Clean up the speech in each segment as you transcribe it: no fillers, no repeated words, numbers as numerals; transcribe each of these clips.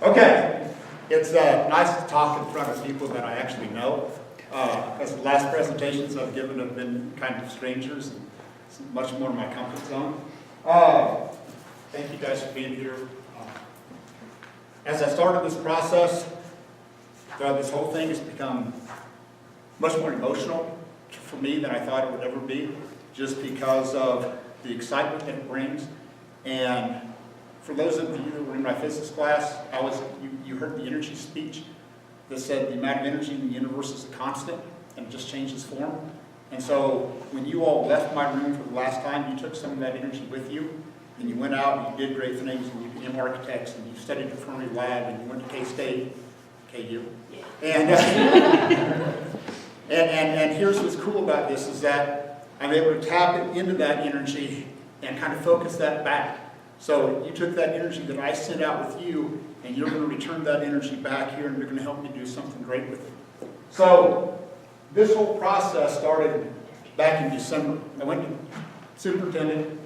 Okay, it's nice to talk in front of people that I actually know. Because the last presentations I've given have been kind of strangers, and it's much more in my comfort zone. Thank you guys for being here. As I started this process, this whole thing has become much more emotional for me than I thought it would ever be, just because of the excitement that it brings. And for those of you that were in my physics class, you heard the energy speech that said the amount of energy in the universe is a constant and it just changes form. And so when you all left my room for the last time, you took some of that energy with you, and you went out and you did great things, and you became architects, and you studied at Fermi Lab, and you went to K-State, KU. And, and here's what's cool about this is that I'm able to tap into that energy and kind of focus that back. So you took that energy that I sent out with you, and you're going to return that energy back here, and you're going to help me do something great with it. So this whole process started back in December. I went to superintendent,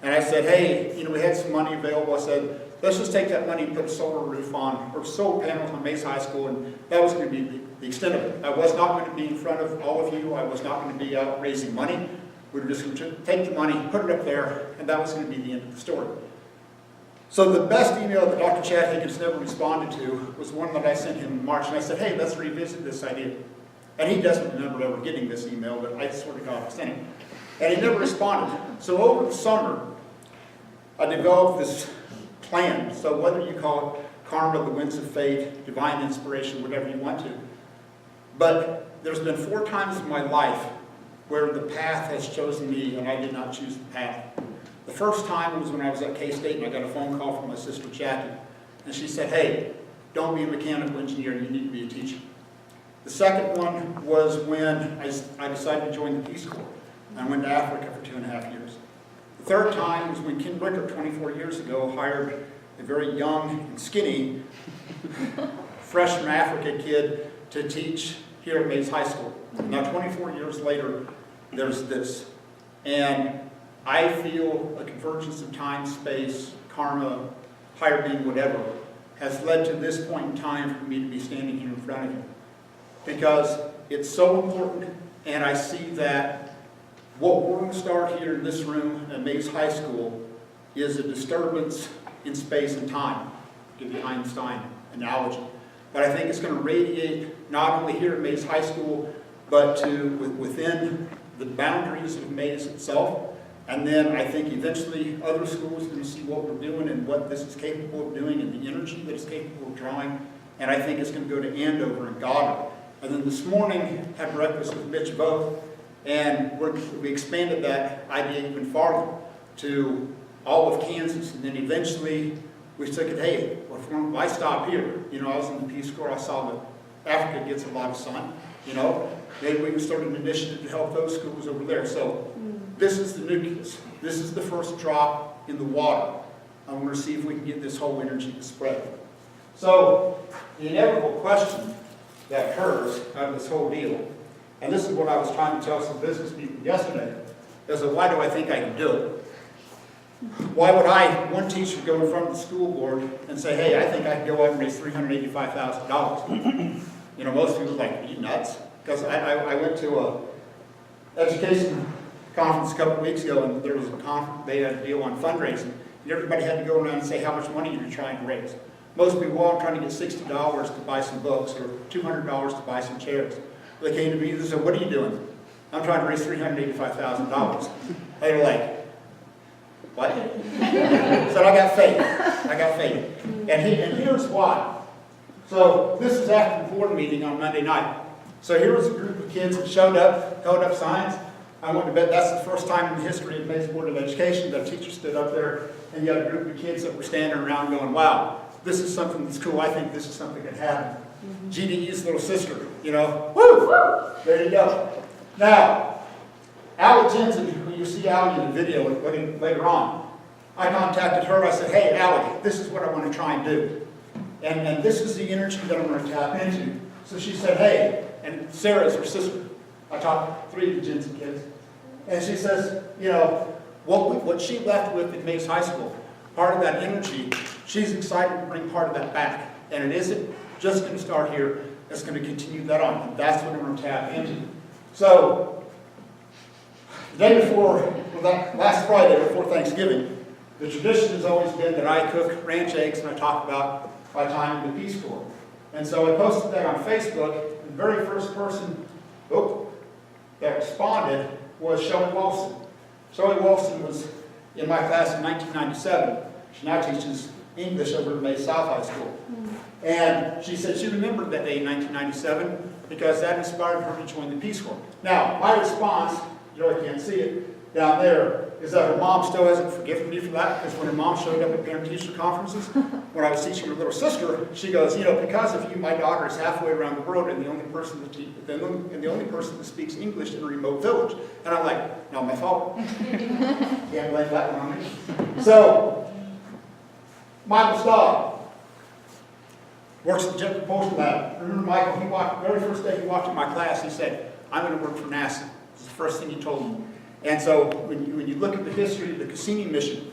and I said, hey, we had some money available. I said, let's just take that money and put a solar roof on, or solar panels on Mays High School, and that was going to be the extent of it. I was not going to be in front of all of you. I was not going to be out raising money. We were just going to take the money, put it up there, and that was going to be the end of the story. So the best email that Dr. Chad Higgins never responded to was one that I sent him in March, and I said, hey, let's revisit this idea. And he doesn't remember ever getting this email, but I swear to God I sent him. And he never responded. So over the summer, I developed this plan. So whether you call it karma, the winds of fate, divine inspiration, whatever you want to. But there's been 4 times in my life where the path has chosen me and I did not choose the path. The first time was when I was at K-State and I got a phone call from my sister Jackie. And she said, hey, don't be a mechanical engineer, you need to be a teacher. The second one was when I decided to join the Peace Corps. I went to Africa for 2.5 years. The third time was when Ken Rickert, 24 years ago, hired a very young and skinny, fresh from Africa kid to teach here at Mays High School. Now 24 years later, there's this. And I feel a convergence of time, space, karma, higher being, whatever, has led to this point in time for me to be standing here in front of you. Because it's so important, and I see that what we're going to start here in this room at Mays High School is a disturbance in space and time. Give the Einstein analogy. But I think it's going to radiate not only here at Mays High School, but to within the boundaries of Mays itself. And then I think eventually other schools are going to see what we're doing and what this is capable of doing and the energy that it's capable of drawing. And I think it's going to go to Andover and Goddard. And then this morning, had breakfast with Mitch Vogt, and we expanded that idea even farther to all of Kansas. And then eventually we took it, hey, why stop here? I was in the Peace Corps, I saw that Africa gets a lot of sun, Maybe we can start an initiative to help those schools over there. So this is the nucleus. This is the first drop in the water. I want to see if we can get this whole energy to spread. So the inevitable question that occurs out of this whole deal, and this is what I was trying to tell some business people yesterday, is why do I think I can do it? Why would one teacher, go in front of the school board and say, hey, I think I can go out and raise $385,000? Most people are like, are you nuts? Because I went to an education conference a couple of weeks ago, and there was a conference, they had a deal on fundraising, and everybody had to go around and say how much money you're trying to raise. Most people, well, I'm trying to get $60 to buy some books or $200 to buy some chairs. They came to me and said, what are you doing? I'm trying to raise $385,000. They were like, what? I said, I got faith. And here's why. So this is after the board meeting on Monday night. So here was a group of kids that showed up, held up signs. I went to bet that's the first time in the history of Mays Board of Education that a teacher stood up there and you had a group of kids that were standing around going, wow, this is something that's cool. I think this is something that happened. GDE's little sister, woo! There you go. Now, Allie Jensen, who you see Allie in the video later on, I contacted her. I said, hey, Allie, this is what I want to try and do. And this is the energy that I'm going to tap into. So she said, hey, and Sarah's her sister. I taught 3 of the Jensen kids. And she says, what she left with at Mays High School, part of that energy she's excited to bring part of that back. And it isn't just going to start here, it's going to continue that on. And that's what we're going to tap into. So, the day before, well, that last Friday before Thanksgiving, the tradition has always been that I cook ranch eggs and I talk about my time in the Peace Corps. And so I posted that on Facebook. The very first person that responded was Shelley Walston. Shelley Walston was in my class in 1997. She now teaches English over at May South High School. And she said she remembered that day in 1997 because that inspired her to join the Peace Corps. Now, my response, you really can't see it down there, is that her mom still hasn't forgiven me for that, because when her mom showed up at parent-teacher conferences, when I was teaching her little sister, she goes, you know, because of you, my daughter is halfway around the world and the only person that speaks English in a remote village. And I'm like, not my fault. Can't blame that one on me. So, Michael Staub works at the Jet Propulsion Lab. Remember Michael, the very first day he walked in my class, he said, I'm going to work for NASA. This is the first thing he told me. And so when you look at the history of the Cassini mission,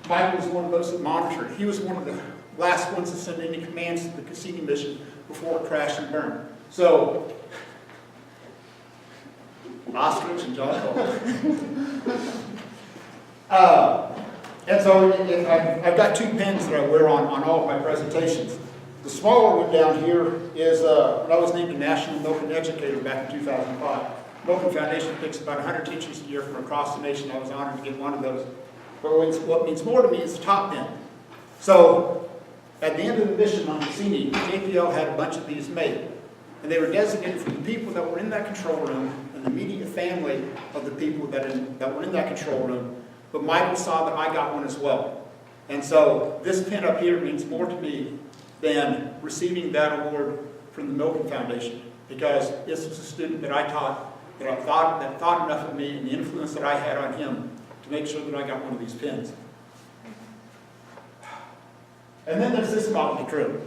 Michael was one of those that monitored. He was one of the last ones to send any commands to the Cassini mission before it crashed and burned. So, ostrich and John Cole. And so I've got two pins that I wear on all of my presentations. The smaller one down here is when I was named a National Milken Educator back in 2005. Milken Foundation picks about 100 teachers a year from across the nation. I was honored to get one of those. But what means more to me is the top pin. So, at the end of the mission on Cassini, JPL had a bunch of these made. And they were designated for the people that were in that control room and the immediate family of the people that were in that control room. But Michael saw that I got one as well. And so, this pin up here means more to me than receiving that award from the Milken Foundation. Because this was a student that I taught, that thought enough of me and the influence that I had on him to make sure that I got one of these pins. And then there's this motley crew.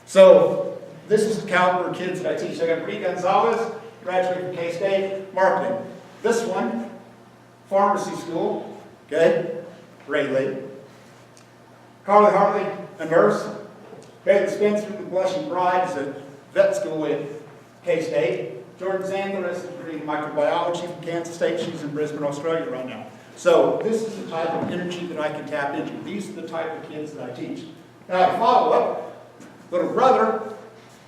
So this is the caliber of kids that I teach. I got Bree Gonzalez, graduated from K-State, marketing. This one, pharmacy school, okay, Rayleigh. Carly Hartley, a nurse. Caitlin Spencer, the Blushing Bride, is at vet school at K-State. Jordan Sandler is studying microbiology from Kansas State. She's in Brisbane, Australia right now. So this is the type of energy that I can tap into. These are the type of kids that I teach. Now I follow up, little brother.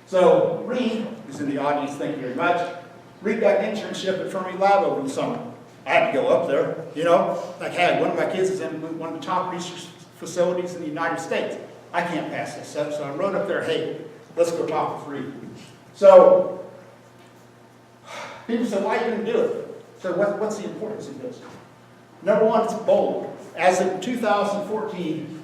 So Reed is in the audience, thank you very much. Reed got an internship at Fermi Lab over the summer. I had to go up there, you know. Like, hey, one of my kids is in one of the top research facilities in the United States. I can't pass this up, so I wrote up there, hey, let's go talk with Reed. So people said, why are you going to do it? So what's the importance of this? Number one, it's bold. As in 2014,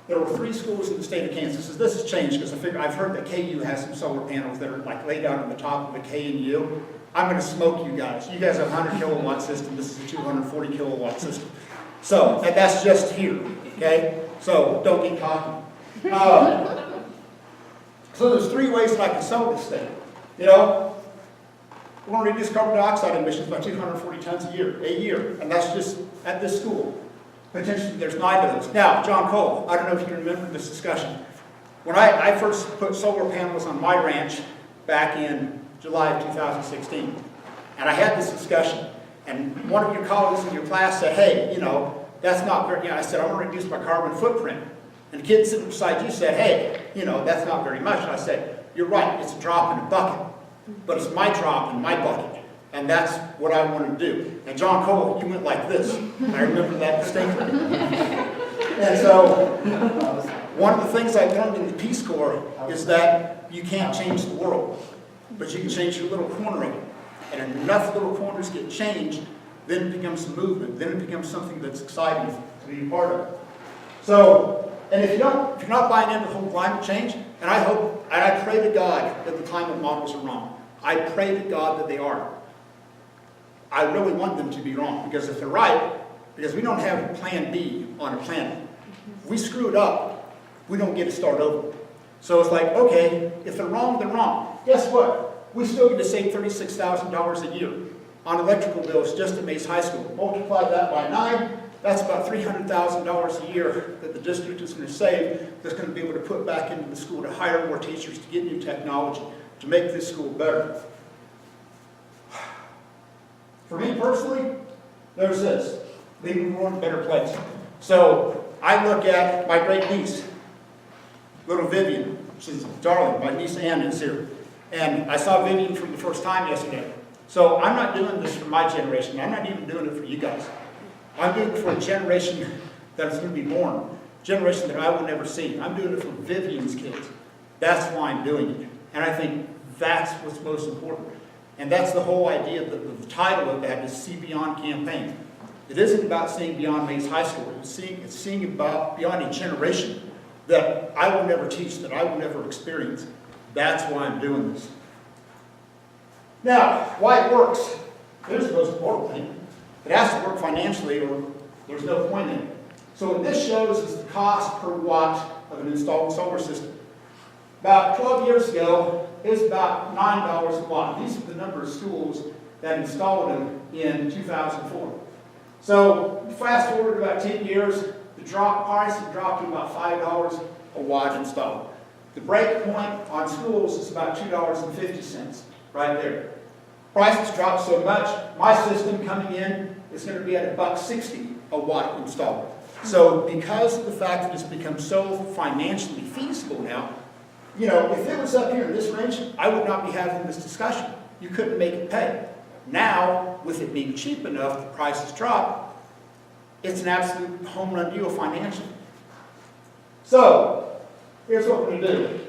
there were 3 schools in the state of Kansas. This has changed because I've heard that KU has some solar panels that are like laid out on the top of a KNU. I'm going to smoke you guys. You guys have a 100 kilowatt system. This is a 240 kilowatt system. So, and that's just here, okay? So, don't get cocky. So there's 3 ways that I can sell this thing. You know, we're going to reduce carbon dioxide emissions by 240 tons a year, and that's just at this school. Potentially, there's 9 of those. Now, John Cole, I don't know if you remember this discussion. When I first put solar panels on my ranch back in July of 2016, and I had this discussion, and one of your colleagues in your class said, hey, you know, that's not very, I said, I want to reduce my carbon footprint. And the kid sitting beside you said, hey, you know, that's not very much. And I said, you're right, it's a drop in a bucket. But it's my drop in my bucket. And that's what I want to do. And John Cole, you went like this. I remember that distinctly. And so, one of the things I learned in the Peace Corps is that you can't change the world, but you can change your little corner of it. And if enough little corners get changed, then it becomes a movement. Then it becomes something that's exciting to be a part of. So, and if you're not buying into the whole climate change, and I pray to God that the climate models are wrong. I pray to God that they are. I really want them to be wrong, because if they're right, because we don't have plan B on a planet. If we screw it up, we don't get to start over. So it's like, okay, if they're wrong, they're wrong. Guess what? We still get to save $36,000 a year on electrical bills just at Mace High School. Multiply that by 9, That's about $300,000 a year that the district is going to save, that's going to be able to put back into the school to hire more teachers, to get new technology, to make this school better. For me personally, there's this, leaving the world in a better place. So I look at my great niece, little Vivian. She's darling. My niece Ann is here. And I saw Vivian for the first time yesterday. So I'm not doing this for my generation. I'm not even doing it for you guys. I'm doing it for a generation that is going to be born, a generation that I will never see. I'm doing it for Vivian's kids. That's why I'm doing it. And I think that's what's most important. And that's the whole idea, the title of that is See Beyond Campaign. It isn't about seeing beyond Mays High School. It's seeing about beyond a generation that I will never teach, that I will never experience. That's why I'm doing this. Now, why it works. Here's the most important thing. It has to work financially or there's no point in it. So what this shows is the cost per watt of an installed solar system. About 12 years ago, it was about $9 a watt. These are the number of schools that installed them in 2004. So fast forward about 10 years, the price has dropped to about $5 a watt installed. The break point on schools is about $2.50 right there. Prices dropped so much, my system coming in is going to be at $1.60 a watt installed. So because of the fact that it's become so financially feasible now, you know, if it was up here in this range, I would not be having this discussion. You couldn't make it pay. Now, with it being cheap enough, the prices drop, it's an absolute home run deal financially. So, here's what we're going to do.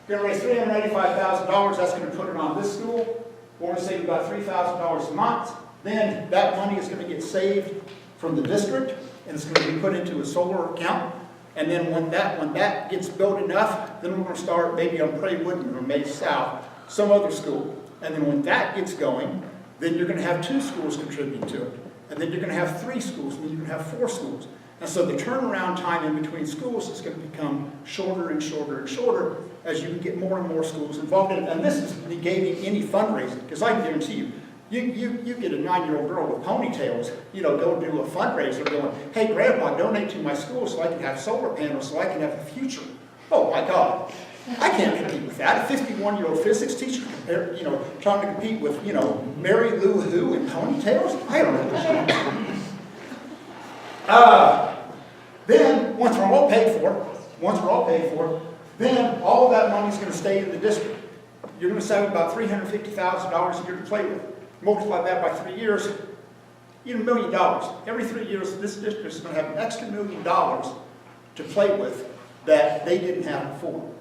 We're going to raise $385,000. That's going to put it on this school. We're going to save about $3,000 a month. Then that money is going to get saved from the district, and it's going to be put into a solar account. And then when that gets built enough, then we're going to start maybe on Prairie Woodland or Mays South, some other school. And then when that gets going, then you're going to have 2 schools contributing to it. And then you're going to have 3 schools, and then you're going to have 4 schools. And so the turnaround time in between schools is going to become shorter and shorter and shorter as you get more and more schools involved in it. And this is negating any fundraising, because I can guarantee you get a 9-year-old girl with ponytails, you know, go do a fundraiser going, hey, Grandma, donate to my school so I can have solar panels, so I can have a future. Oh, my God. I can't compete with that. A 51-year-old physics teacher, you know, trying to compete with, you know, Mary Lou Who and ponytails? I don't know. Then, once we're all paid for, then all of that money is going to stay in the district. You're going to save about $350,000 a year to play with. Multiply that by 3 years, you know, $1 million. Every 3 years, this district is going to have an extra $1 million to play with that they didn't have before.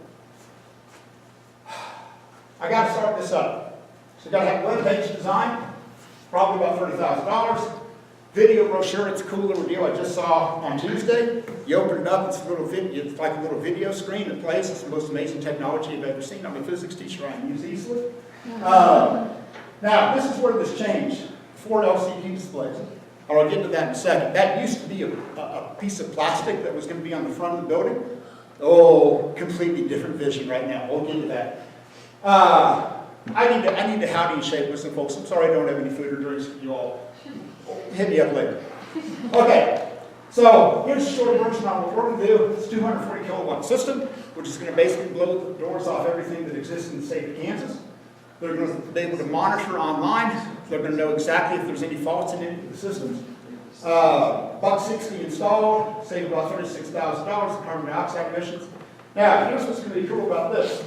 I got to start this up. So I got to have a web page design, probably about $30,000. Video brochure, it's a cool little deal I just saw on Tuesday. You open it up, it's a little video, it's like a little video screen that plays. It's the most amazing technology I've ever seen. I'm a physics teacher, I can use easily. Now, this is where this changed. 4 LCD displays. I'll get into that in a second. That used to be a piece of plastic that was going to be on the front of the building. Oh, completely different vision right now. We'll get to that. I need to howdy and shake with some folks. I'm sorry I don't have any food or drinks for you all. Hit me up later. Okay, so here's a short version on what we're going to do. It's a 240 kilowatt system, which is going to basically blow the doors off everything that exists in the state of Kansas. They're going to be able to monitor online. They're going to know exactly if there's any faults in any of the systems. $1.60 installed, save about $36,000 in carbon dioxide emissions. Now, here's what's going to be cool about this.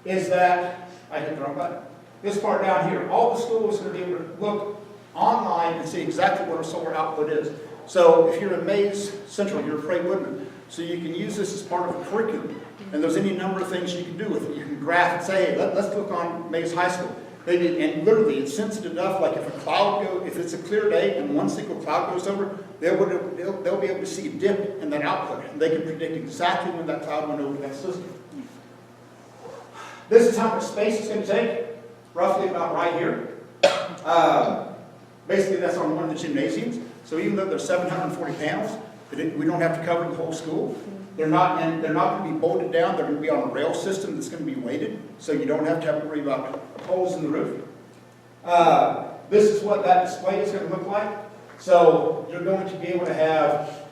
Is that, I hit the wrong button. This part down here, all the schools are going to be able to look online and see exactly what our solar output is. So if you're in Mays Central, you're at Prairie Woodland, so you can use this as part of a curriculum. And there's any number of things you can do with it. You can graph and say, hey, let's look on Mays High School. And literally, it's sensitive enough, like if a cloud goes, if it's a clear day and one single cloud goes over, they'll be able to see a dip in that output. And they can predict exactly when that cloud went over that system. This is how much space it's going to take, roughly about right here. Basically, that's on one of the gymnasiums. So even though there's 740 panels, we don't have to cover the whole school. They're not going to be bolted down. They're going to be on a rail system that's going to be weighted, so you don't have to worry about holes in the roof. This is what that display is going to look like. So you're going to be able to have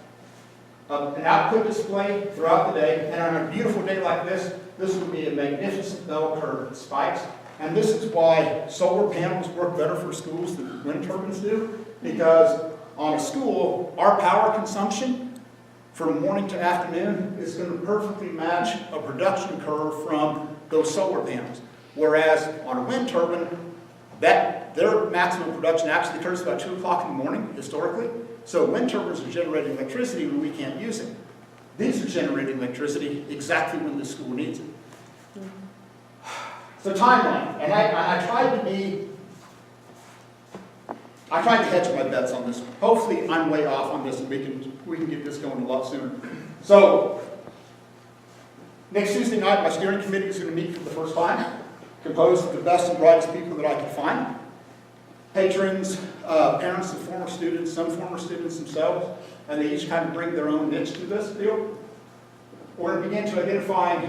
an output display throughout the day, and on a beautiful day like this will be a magnificent bell curve that spikes. And this is why solar panels work better for schools than wind turbines do, because on a school, our power consumption from morning to afternoon is going to perfectly match a production curve from those solar panels. Whereas on a wind turbine, their maximum production actually occurs about 2 o'clock in the morning, historically. So wind turbines are generating electricity when we can't use it. These are generating electricity exactly when the school needs it. So timeline, and I tried to hedge my bets on this one. Hopefully I'm way off on this and we can get this going a lot sooner. So, next Tuesday night, my steering committee is going to meet for the first time, composed of the best and brightest people that I could find. Patrons, parents of former students, some former students themselves, and they each kind of bring their own niche to this deal. We're going to begin to identify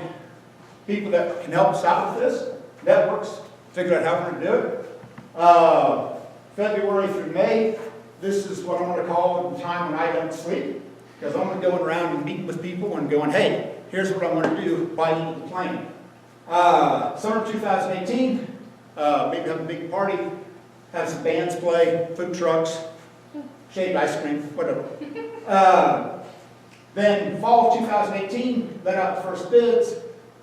people that can help us out with this, networks, figure out how we're going to do it. February through May, this is what I'm going to call the time when I don't sleep, because I'm going to go around and meet with people and going, hey, here's what I want to do by the end of the plane. Summer 2018, maybe have a big party, have some bands play, food trucks, shaved ice cream, whatever. Then fall of 2018, let out the first bids.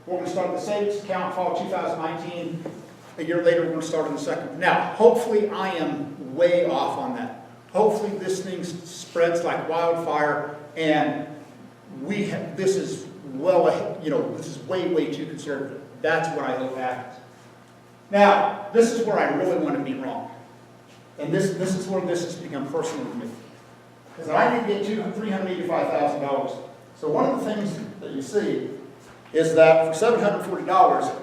We're going to start the savings account fall of 2019. A year later, we're going to start on the second. Now, hopefully I am way off on that. Hopefully this thing spreads like wildfire, and this is well ahead, this is way, way too conservative. That's what I hope happens. Now, this is where I really want to be wrong. And this is where this has become personal to me. Because I did get $385,000. So one of the things that you see is that for $740,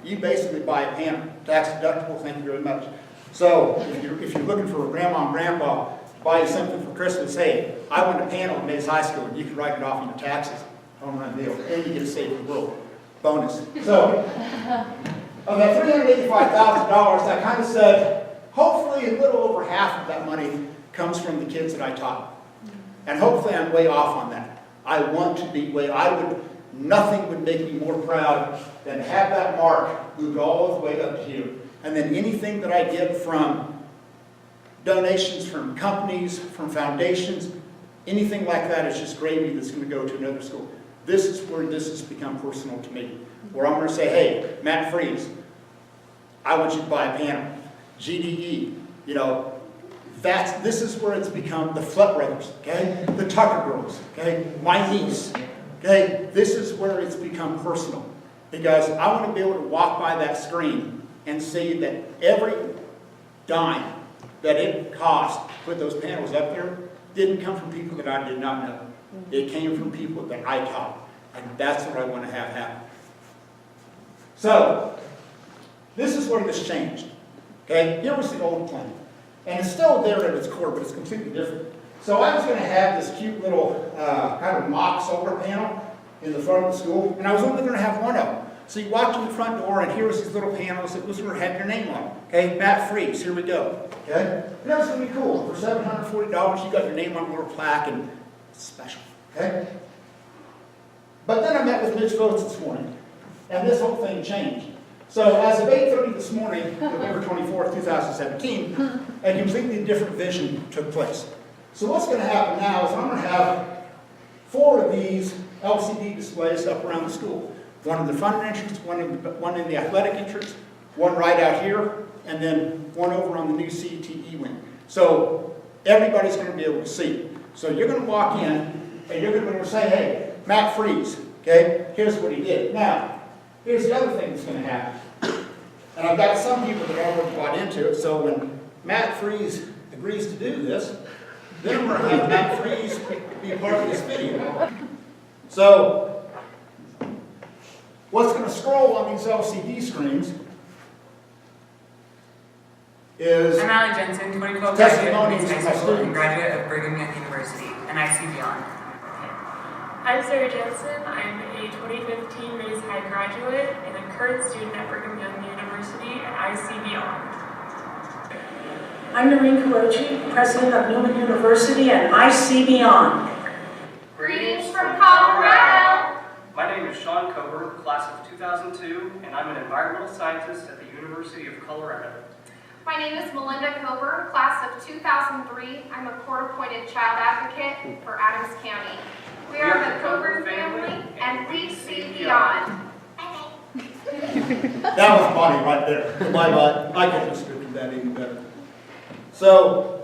you basically buy a panel, tax deductible, thank you very much. So if you're looking for a grandma and grandpa to buy you something for Christmas, hey, I want a panel in Mays High School, and you can write it off in your taxes. Home run deal. And you get to save the world. Bonus. So, of that $385,000, I kind of said, hopefully a little over half of that money comes from the kids that I taught. And hopefully I'm way off on that. I want to be nothing would make me more proud than to have that mark moved all the way up to here. And then anything that I get from donations from companies, from foundations, anything like that is just gravy that's going to go to another school. This is where this has become personal to me. Where I'm going to say, hey, Matt Freeze, I want you to buy a panel. GDE, this is where it's become the Flood Brothers, okay? The Tucker Girls, okay? My niece, okay? This is where it's become personal. Because I want to be able to walk by that screen and see that every dime that it cost to put those panels up there didn't come from people that I did not know. It came from people that I taught. And that's what I want to have happen. So, this is where this changed. Okay, here was the old plan. And it's still there at its core, but it's completely different. So I was going to have this cute little kind of mock solar panel in the front of the school, and I was only going to have one of them. So you walked in the front door, and here was these little panels that was going to have your name on them. Okay, Matt Freeze, here we go. Okay, and that was going to be cool. For $740, you got your name on a little plaque, and it's special. Okay. But then I met with Mitch Votes this morning, and this whole thing changed. So as of 8:30 this morning, November 24th, 2017, a completely different vision took place. So what's going to happen now is I'm going to have 4 of these LCD displays up around the school. One in the front entrance, one in the athletic entrance, one right out here, and then one over on the new CTE wing. So everybody's going to be able to see. So you're going to walk in, and you're going to say, hey, Matt Freeze, okay, here's what he did. Now, here's the other thing that's going to happen. And I've got some people that already bought into it, so when Matt Freeze agrees to do this, then we're going to have Matt Freeze be a part of this video. So, what's going to scroll on these LCD screens is I'm Alan Jensen, 2012 testimonies graduate of from my high school and students. graduate of Brigham Young University, and I see beyond. I'm Sarah Jensen. I'm a 2015 Mays High graduate and a current student at Brigham Young University, and I see beyond. I'm Noreen Kalochi, president of Newman University, and I see beyond. Greetings from Colorado. My name is Sean Coburn, class of 2002, and I'm an environmental scientist at the University of Colorado. My name is Melinda Coburn, class of 2003. I'm a court-appointed child advocate for Adams County. We are the Coburn family, and we see beyond. That was Bonnie right there. I couldn't have scripted that any better. So,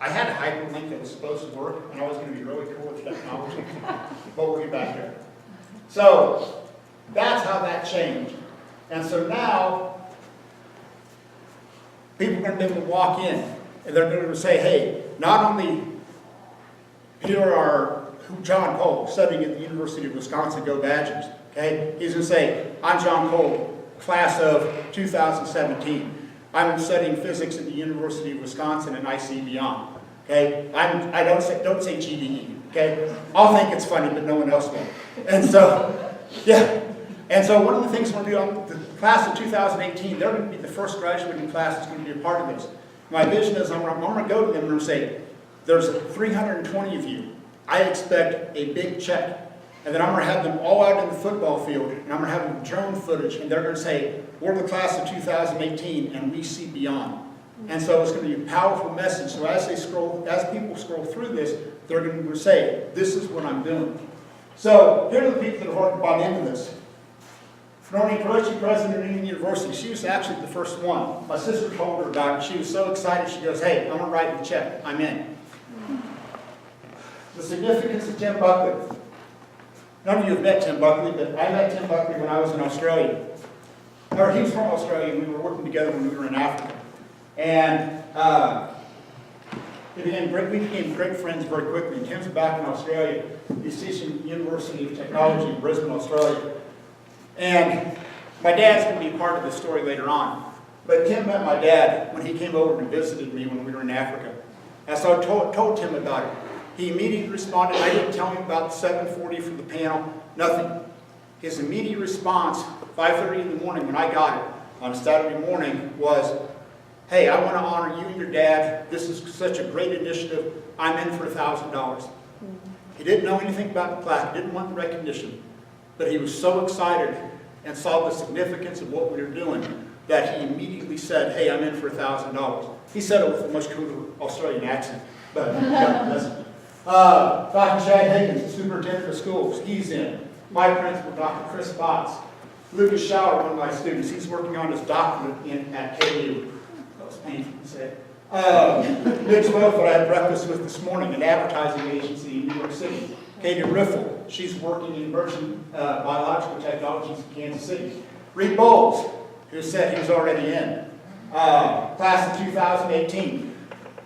I had a hyperlink that was supposed to work, and I was going to be really cool with technology, but we'll get back there. So, that's how that changed. And so now, people are going to be able to walk in, and they're going to say, hey, not only here are John Cole studying at the University of Wisconsin, go Badgers, okay? He's going to say, I'm John Cole, class of 2017. I'm studying physics at the University of Wisconsin, and I see beyond, okay? I don't say GDE, okay? I'll think it's funny, but no one else will. And so, yeah. And so one of the things we're going to do on the class of 2018, they're going to be the first graduating class that's going to be a part of this. My vision is I'm going to go to them and I'm going to say, there's 320 of you. I expect a big check. And then I'm going to have them all out in the football field, and I'm going to have them drone footage, and they're going to say, we're the class of 2018, and we see beyond. And so it's going to be a powerful message. So as people scroll through this, they're going to say, this is what I'm doing. So here are the people that have already bought into this. Noreen Kalochi, president of Newman University, she was actually the first one. My sister told her about it. She was so excited. She goes, hey, I'm going to write the check. I'm in. The significance of Tim Buckley. None of you have met Tim Buckley, but I met Tim Buckley when I was in Australia. Or he was from Australia, and we were working together when we were in Africa. And we became great friends very quickly. Tim's back in Australia. He's teaching University of Technology in Brisbane, Australia. And my dad's going to be part of this story later on. But Tim met my dad when he came over and visited me when we were in Africa. And so I told Tim about it. He immediately responded. I didn't tell him about the 740 from the panel, nothing. His immediate response, 5:30 in the morning when I got it on a Saturday morning, was, hey, I want to honor you and your dad. This is such a great initiative. I'm in for $1,000. He didn't know anything about the plaque. He didn't want the recognition. But he was so excited and saw the significance of what we were doing that he immediately said, hey, I'm in for $1,000. He said it with a much cooler Australian accent, but God bless him. Dr. Chad Higgins, superintendent of schools, he's in. My principal, Dr. Chris Botts. Lucas Schauer, one of my students, he's working on his doctorate at KU. That was painful to say. Nick Swope, that I had breakfast with this morning, an advertising agency in New York City. Katie Riffle, she's working in emerging biological technologies in Kansas City. Reed Bowles, who said he was already in. Class of 2018.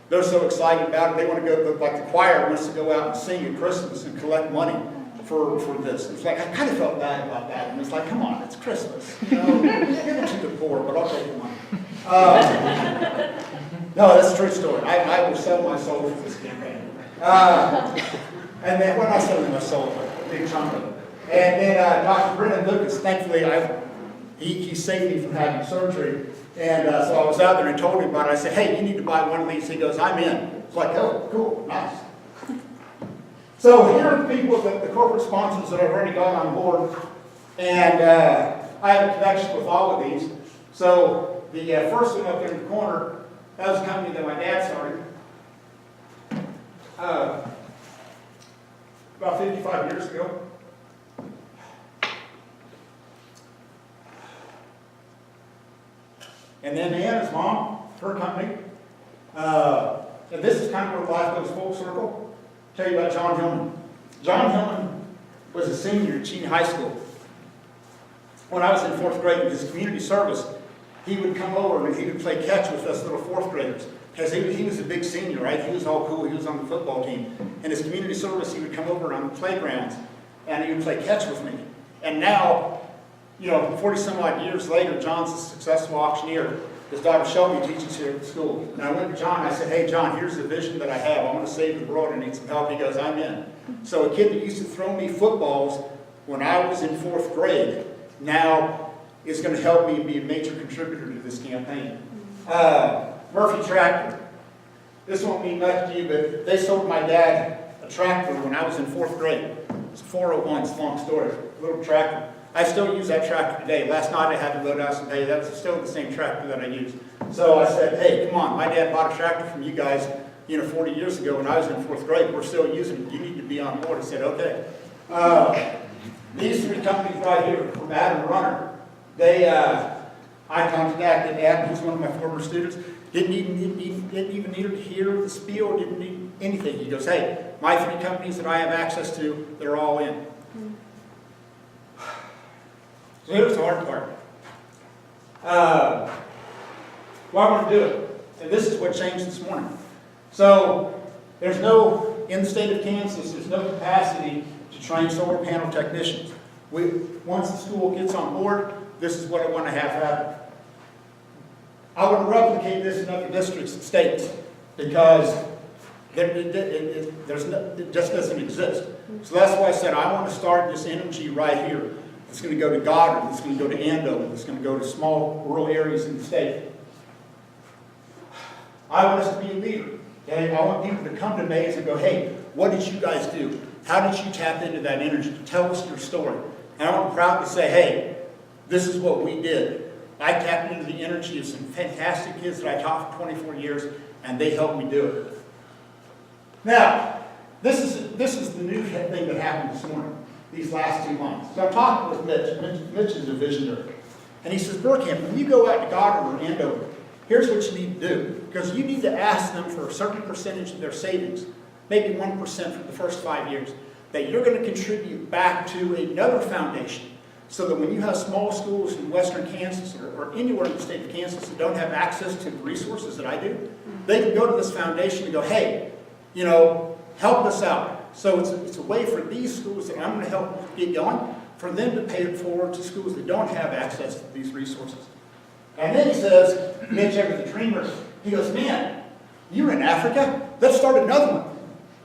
They're so excited about it. They want to go, like the choir wants to go out and sing at Christmas and collect money for this. It's like, I kind of felt bad about that. And it's like, come on, it's Christmas. You know, give it to the poor, but I'll take the money. No, that's a true story. I will sell my soul for this campaign. And then, well, not selling my soul, but a big chunk of it. And then Dr. Brennan Lucas, thankfully, he saved me from having surgery. And so I was out there and told him about it. I said, hey, you need to buy one of these. He goes, I'm in. It's like, oh, cool, nice. So here are the people, the corporate sponsors that have already gone on board. And I have a connection with all of these. So the first one up there in the corner, that was a company that my dad started about 55 years ago. And then Anna's mom, her company. And this is kind of where life goes full circle. I'll tell you about John Hillman. John Hillman was a senior at Cheney High School. When I was in 4th grade in his community service, he would come over and he would play catch with us little 4th graders. Because he was a big senior, right? He was all cool. He was on the football team. In his community service, he would come over on the playgrounds and he would play catch with me. And now, 40 some odd years later, John's a successful auctioneer. His daughter Shelby teaches here at the school. And I went to John, I said, hey John, here's the vision that I have. I want to save the world, I need some help. He goes, I'm in. So a kid that used to throw me footballs when I was in 4th grade, now is going to help me be a major contributor to this campaign. Murphy Tractor. This won't mean much to you, but they sold my dad a tractor when I was in 4th grade. It's a 401, it's a long story, little tractor. I still use that tractor today. Last night I had to load out some hay. That's still the same tractor that I use. So I said, hey, come on, my dad bought a tractor from you guys 40 years ago when I was in 4th grade. We're still using it. You need to be on board. I said, okay. These 3 companies right here from Adam Runner, I contacted Adam, who's one of my former students, didn't even need to hear the spiel, didn't need anything. He goes, hey, my 3 companies that I have access to, they're all in. So here's the hard part. Well, I want to do it. And this is what changed this morning. So there's no, in the state of Kansas, there's no capacity to train solar panel technicians. Once the school gets on board, this is what I want to have happen. I want to replicate this in other districts and states because it just doesn't exist. So that's why I said I want to start this energy right here. It's going to go to Goddard, it's going to go to Andover, it's going to go to small rural areas in the state. I want us to be a leader. Okay? I want people to come to Mays and go, hey, what did you guys do? How did you tap into that energy? Tell us your story. And I want to proudly say, hey, this is what we did. I tapped into the energy of some fantastic kids that I taught for 24 years, and they helped me do it. Now, this is the new thing that happened this morning, these last 2 months. So I'm talking with Mitch. Mitch is a visionary. And he says, Burkamp, when you go out to Goddard or Andover, here's what you need to do. Because you need to ask them for a certain percentage of their savings, maybe 1% for the first 5 years, that you're going to contribute back to another foundation. So that when you have small schools in western Kansas or anywhere in the state of Kansas that don't have access to the resources that I do, they can go to this foundation and go, hey, help us out. So it's a way for these schools that I'm going to help get going, for them to pay it forward to schools that don't have access to these resources. And then he says, Mitch Ever the Dreamer, he goes, man, you're in Africa? Let's start another one.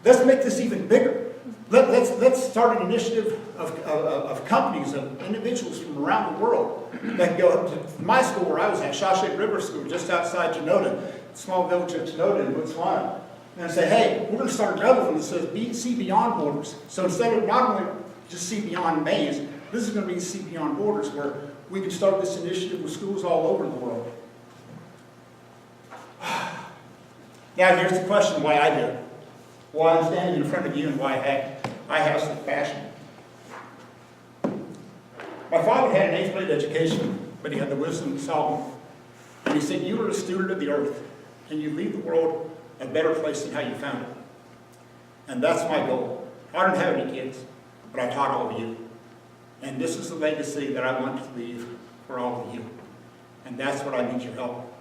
Let's make this even bigger. Let's start an initiative of companies, of individuals from around the world that can go up to my school where I was at, Shawshake River School, just outside Genoda, small village of Genoda in Botswana. And say, hey, we're going to start another one that says See Beyond Borders. So instead of not only just See Beyond Mays, this is going to be See Beyond Borders, where we can start this initiative with schools all over the world. Now here's the question why I do it. Why I'm standing in front of you and why I have some passion. My father had an 8th grade education, but he had the wisdom of Solomon. And he said, you are a student of the earth, and you leave the world a better place than how you found it. And that's my goal. I don't have any kids, but I taught all of you. And this is the legacy that I want to leave for all of you. And that's what I need your help.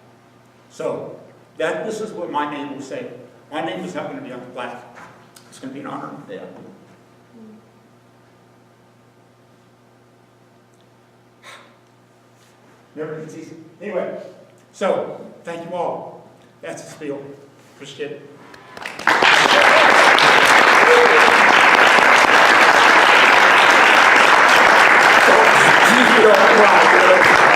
So, this is what my name will say. My name is not going to be on the plaque. It's going to be an honor and death. Never gets easy. Anyway, so, thank you all. That's the spiel. Appreciate it. Don't cry,